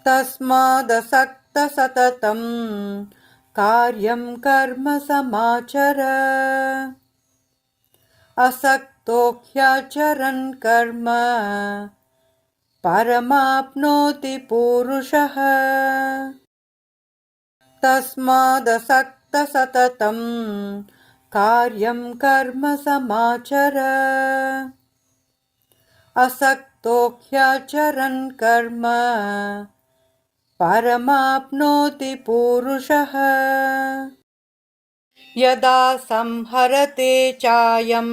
तस्मादसक्तसततं कार्यं कर्म समाचर असक्तो ह्याचरन् कर्म परमाप्नोति पूरुषः तस्मादसक्तसततं कार्यं कर्म समाचर असक्तो ह्याचरन् कर्म परमाप्नोति पूरुषः यदा संहरते चायं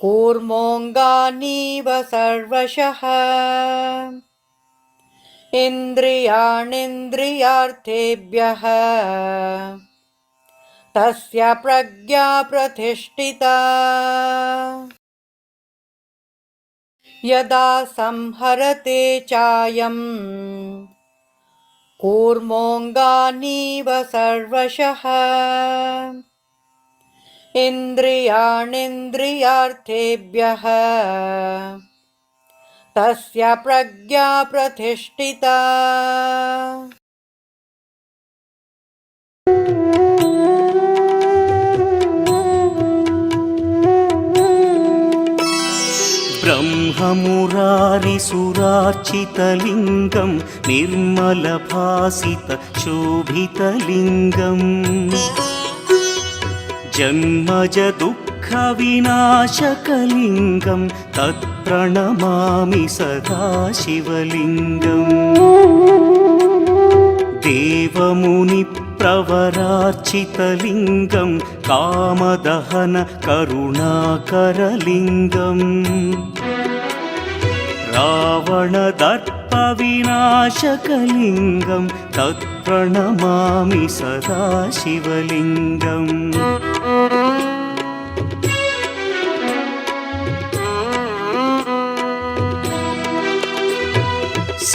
कूर्मोऽङ्गानीव सर्वशः इन्द्रियाणीन्द्रियार्थेभ्यः तस्य प्रज्ञा प्रतिष्ठिता यदा संहरते चायं कूर्मोऽङ्गानीव सर्वशः इन्द्रियाणीन्द्रियार्थेभ्यः तस्य प्रज्ञा प्रतिष्ठिता ब्रह्ममुरारिसुरार्चितलिङ्गं निर्मलभासितशोभितलिङ्गम् जन्मजदुःखविनाशकलिङ्गं तत्प्रणमामि सदा शिवलिङ्गम् देवमुनिप्रवरार्चितलिङ्गं कामदहन करुणाकरलिङ्गम् रावणदर्पविनाशकलिङ्गं तत्प्रणमामि सदा शिवलिङ्गम्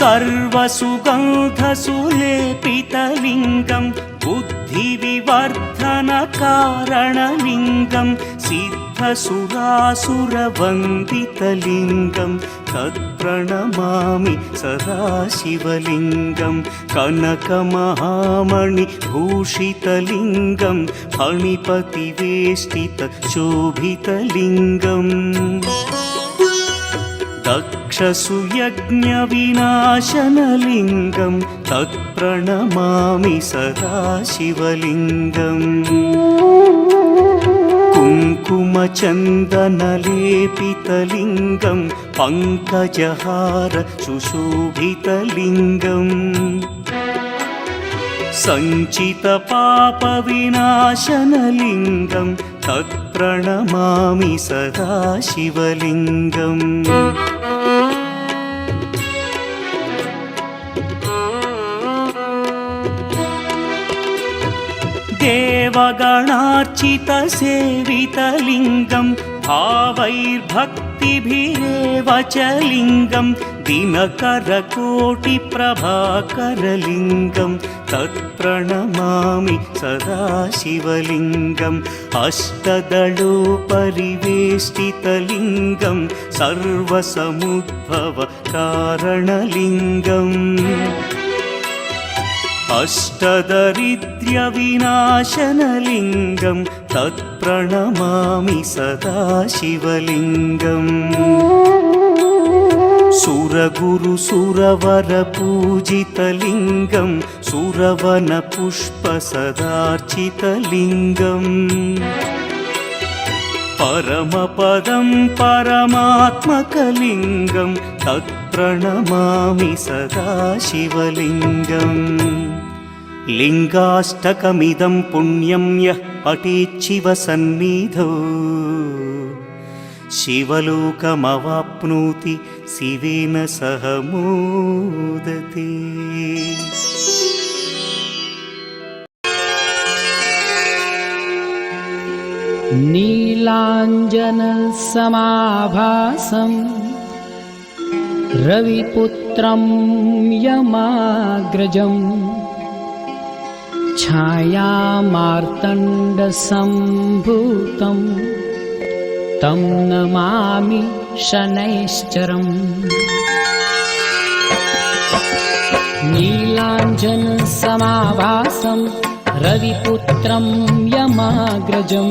सर्वसुगन्धसुलेपितलिङ्गं बुद्धिविवर्धनकारणलिङ्गं सिद्धसुरासुरवन्दितलिङ्गं तत्प्रणमामि सदा शिवलिङ्गं कनकमहामणिभूषितलिङ्गं फणिपतिवेष्टितशोभितलिङ्गम् दक्षसुयज्ञविनाशनलिङ्गं तत्प्रणमामि सदा शिवलिङ्गम् कुङ्कुमचन्दनलेपितलिङ्गं पङ्कजहार सुशोभितलिङ्गम् सञ्चितपापविनाशनलिङ्गं तत्प्रणमामि सदा शिवलिङ्गम् देवगणार्चितसेवितलिङ्गं भावैर्भक्तिभिरेव च लिङ्गं दिनकरकोटिप्रभाकरलिङ्गं तत्प्रणमामि सदा शिवलिङ्गम् अष्टदलोपरिवेष्टितलिङ्गं सर्वसमुद्भवकारणलिङ्गम् अष्टदरिद्र्यविनाशनलिङ्गं तत्प्रणमामि सदा शिवलिङ्गम् सुरगुरुसुरवरपूजितलिङ्गं सुरवनपुष्पसदार्चितलिङ्गम् परमपदं परमात्मकलिङ्गं तत्प्रणमामि सदा शिवलिङ्गम् लिङ्गाष्टकमिदं पुण्यं यः पठेच्छिवसन्निधौ शिवलोकमवाप्नोति शिवेन सह मोदते। नीलाञ्जनसमाभासं रविपुत्रं यमाग्रजं छायामार्तण्डसम्भूतं तं नमामि शनैश्चरम्। समाभासं रविपुत्रं यमाग्रजं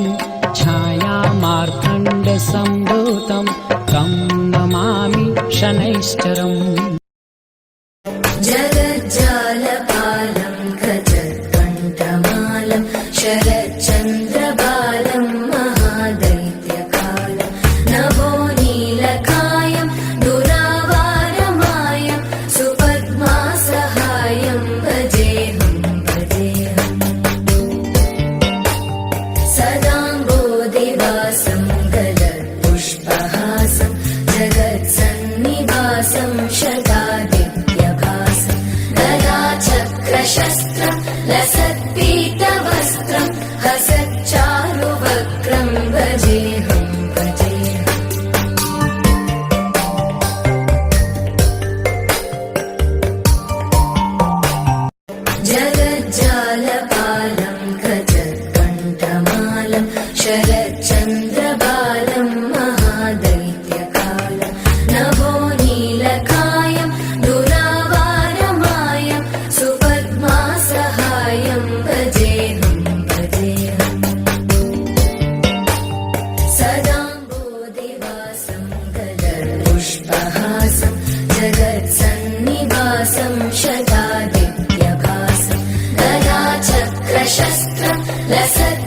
छायामार्कण्डसम्भूतं तं नमामि शनैश्चरम् जगज्जालपालं गजत्कण्ठमालं शरच्चन्द्रबालं महादैत्यकालं नभोनीलकायं दुरावारमायं सुपद्मासहायं भजेऽहं सदाम्बोधिवासं गलत्पुष्पहासं जगत्सन्निवासं शतादित्यभासं गदाचक्रशस्त्रं लसत्पीतवस्त्रं हसच्चारुवक्त्रं भजेऽहं जगज्जालपालं गजत्कण्ठमालं शरच्चन्द्रबालं महादैत्यकालं नभोनीलकायं दुरावारमायं सुपद्मासहायं भजेऽहं सदाम्बोधिवासं गलत्पुष्पहासं जगत्सन्निवासं शतादित्यभासं गदाचक्रशस्त्रं लसत्